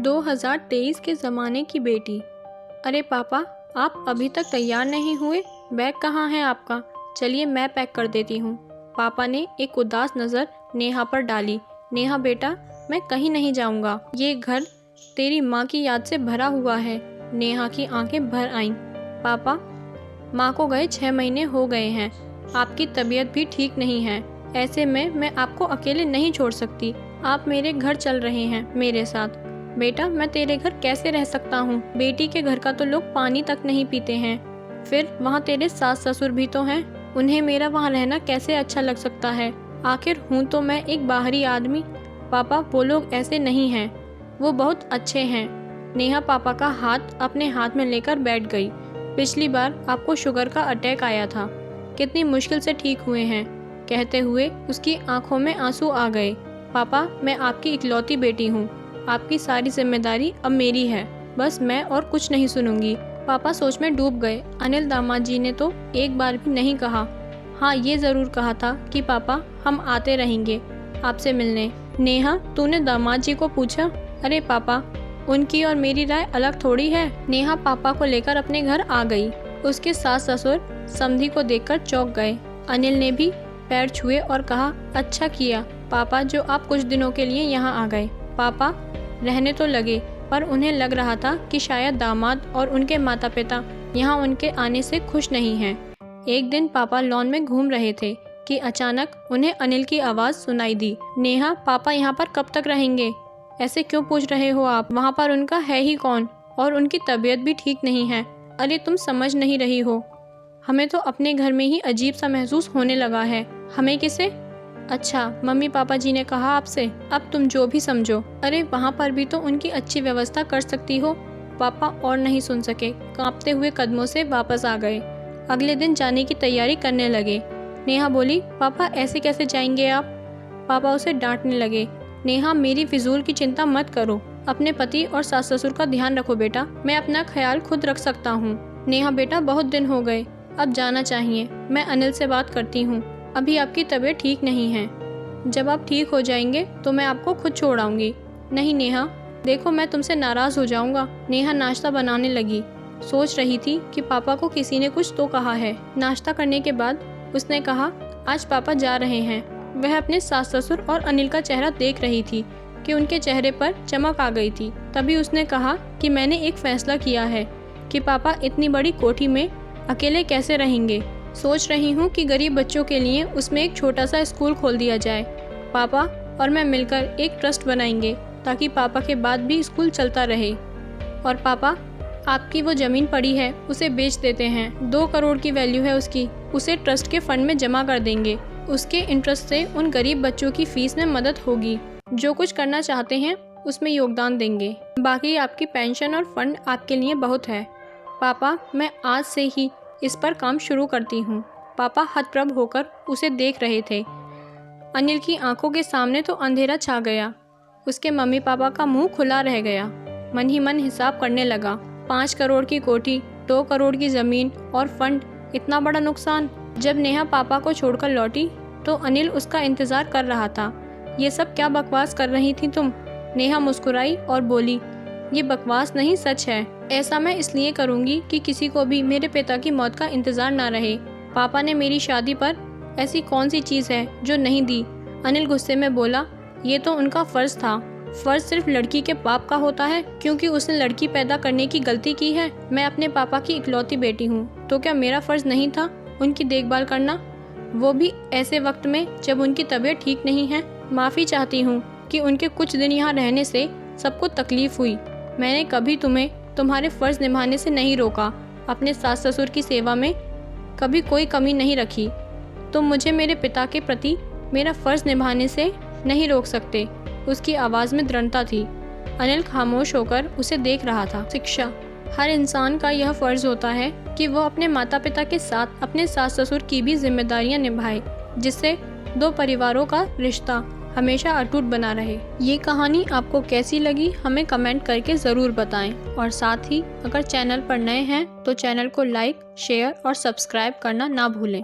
2023 के ज़माने की बेटी। अरे पापा, आप अभी तक तैयार नहीं हुए? बैग कहाँ है आपका? चलिए मैं पैक कर देती हूँ। पापा ने एक उदास नज़र नेहा पर डाली। नेहा बेटा, मैं कहीं नहीं जाऊँगा। ये घर तेरी माँ की याद से भरा हुआ है। नेहा की आंखें भर आईं। पापा, माँ को गए 6 महीने हो गए हैं। आपकी तबीयत भी ठीक नहीं है। ऐसे में मैं आपको अकेले नहीं छोड़ सकती। आप मेरे घर चल रहे हैं मेरे साथ। बेटा, मैं तेरे घर कैसे रह सकता हूँ? बेटी के घर का तो लोग पानी तक नहीं पीते हैं। फिर वहाँ तेरे सास ससुर भी तो हैं। उन्हें मेरा वहाँ रहना कैसे अच्छा लग सकता है? आखिर हूँ तो मैं एक बाहरी आदमी। पापा, वो लोग ऐसे नहीं हैं। वो बहुत अच्छे हैं। नेहा पापा का हाथ अपने हाथ में लेकर बैठ गई। पिछली बार आपको शुगर का अटैक आया था। कितनी मुश्किल से ठीक हुए हैं। कहते हुए उसकी आंखों में आंसू आ गए। पापा, मैं आपकी इकलौती बेटी हूँ। आपकी सारी जिम्मेदारी अब मेरी है। बस मैं और कुछ नहीं सुनूंगी। पापा सोच में डूब गए। अनिल दामाद जी ने तो एक बार भी नहीं कहा। हाँ, ये ज़रूर कहा था कि पापा, हम आते रहेंगे आपसे मिलने। नेहा, तूने दामाद जी को पूछा? अरे पापा, उनकी और मेरी राय अलग थोड़ी है। नेहा पापा को लेकर अपने घर आ गई। उसके सास ससुर समधी को देखकर चौंक गए। अनिल ने भी पैर छुए और कहा, अच्छा किया पापा जो आप कुछ दिनों के लिए यहाँ आ गए। पापा रहने तो लगे, पर उन्हें लग रहा था कि शायद दामाद और उनके माता पिता यहाँ उनके आने से खुश नहीं हैं। एक दिन पापा लॉन में घूम रहे थे कि अचानक उन्हें अनिल की आवाज़ सुनाई दी। नेहा, पापा यहाँ पर कब तक रहेंगे? ऐसे क्यों पूछ रहे हो आप? वहाँ पर उनका है ही कौन? और उनकी तबीयत भी ठीक नहीं है। अरे तुम समझ नहीं रही हो। हमें तो अपने घर में ही अजीब सा महसूस होने लगा है। हमें किसे? अच्छा, मम्मी पापा जी ने कहा आपसे? अब तुम जो भी समझो। अरे वहाँ पर भी तो उनकी अच्छी व्यवस्था कर सकती हो। पापा और नहीं सुन सके, कांपते हुए कदमों से वापस आ गए। अगले दिन जाने की तैयारी करने लगे। नेहा बोली, पापा ऐसे कैसे जाएंगे आप? पापा उसे डांटने लगे। नेहा, मेरी फिजूल की चिंता मत करो। अपने पति और सास ससुर का ध्यान रखो बेटा। मैं अपना ख्याल खुद रख सकता हूँ। नेहा बेटा, बहुत दिन हो गए, अब जाना चाहिए। मैं अनिल से बात करती हूँ। अभी आपकी तबीयत ठीक नहीं है। जब आप ठीक हो जाएंगे तो मैं आपको खुद छोड़ आऊँगी। नहीं नेहा, देखो मैं तुमसे नाराज़ हो जाऊँगा। नेहा नाश्ता बनाने लगी। सोच रही थी कि पापा को किसी ने कुछ तो कहा है। नाश्ता करने के बाद उसने कहा, आज पापा जा रहे हैं। वह अपने सास ससुर और अनिल का चेहरा देख रही थी कि उनके चेहरे पर चमक आ गई थी। तभी उसने कहा कि मैंने एक फैसला किया है कि पापा इतनी बड़ी कोठी में अकेले कैसे रहेंगे। सोच रही हूँ कि गरीब बच्चों के लिए उसमें एक छोटा सा स्कूल खोल दिया जाए। पापा और मैं मिलकर एक ट्रस्ट बनाएंगे ताकि पापा के बाद भी स्कूल चलता रहे। और पापा, आपकी वो ज़मीन पड़ी है, उसे बेच देते हैं। 2 करोड़ की वैल्यू है उसकी। उसे ट्रस्ट के फंड में जमा कर देंगे। उसके इंटरेस्ट से उन गरीब बच्चों की फीस में मदद होगी। जो कुछ करना चाहते हैं उसमें योगदान देंगे। बाकी आपकी पेंशन और फंड आपके लिए बहुत है। पापा, मैं आज से ही इस पर काम शुरू करती हूँ। पापा हतप्रभ होकर उसे देख रहे थे। अनिल की आंखों के सामने तो अंधेरा छा गया। उसके मम्मी पापा का मुंह खुला रह गया। मन ही मन हिसाब करने लगा। 5 करोड़ की कोठी, 2 करोड़ की ज़मीन और फंड, इतना बड़ा नुकसान। जब नेहा पापा को छोड़कर लौटी तो अनिल उसका इंतज़ार कर रहा था। ये सब क्या बकवास कर रही थी तुम? नेहा मुस्कुराई और बोली, ये बकवास नहीं, सच है। ऐसा मैं इसलिए करूँगी कि किसी को भी मेरे पिता की मौत का इंतज़ार ना रहे। पापा ने मेरी शादी पर ऐसी कौन सी चीज़ है जो नहीं दी? अनिल गुस्से में बोला, ये तो उनका फ़र्ज़ था। फ़र्ज़ सिर्फ लड़की के बाप का होता है क्योंकि उसने लड़की पैदा करने की गलती की है। मैं अपने पापा की इकलौती बेटी हूँ, तो क्या मेरा फ़र्ज़ नहीं था उनकी देखभाल करना? वो भी ऐसे वक्त में जब उनकी तबीयत ठीक नहीं है। माफ़ी चाहती हूँ कि उनके कुछ दिन यहाँ रहने से सबको तकलीफ़ हुई। मैंने कभी तुम्हें तुम्हारे फ़र्ज़ निभाने से नहीं रोका। अपने सास ससुर की सेवा में कभी कोई कमी नहीं रखी। तुम मुझे मेरे पिता के प्रति मेरा फ़र्ज़ निभाने से नहीं रोक सकते। उसकी आवाज़ में दृढ़ता थी। अनिल खामोश होकर उसे देख रहा था। शिक्षा, हर इंसान का यह फ़र्ज़ होता है कि वो अपने माता पिता के साथ अपने सास ससुर की भी जिम्मेदारियाँ निभाए, जिससे 2 परिवारों का रिश्ता हमेशा अटूट बना रहे। ये कहानी आपको कैसी लगी हमें कमेंट करके ज़रूर बताएं। और साथ ही अगर चैनल पर नए हैं तो चैनल को लाइक, शेयर और सब्सक्राइब करना ना भूलें।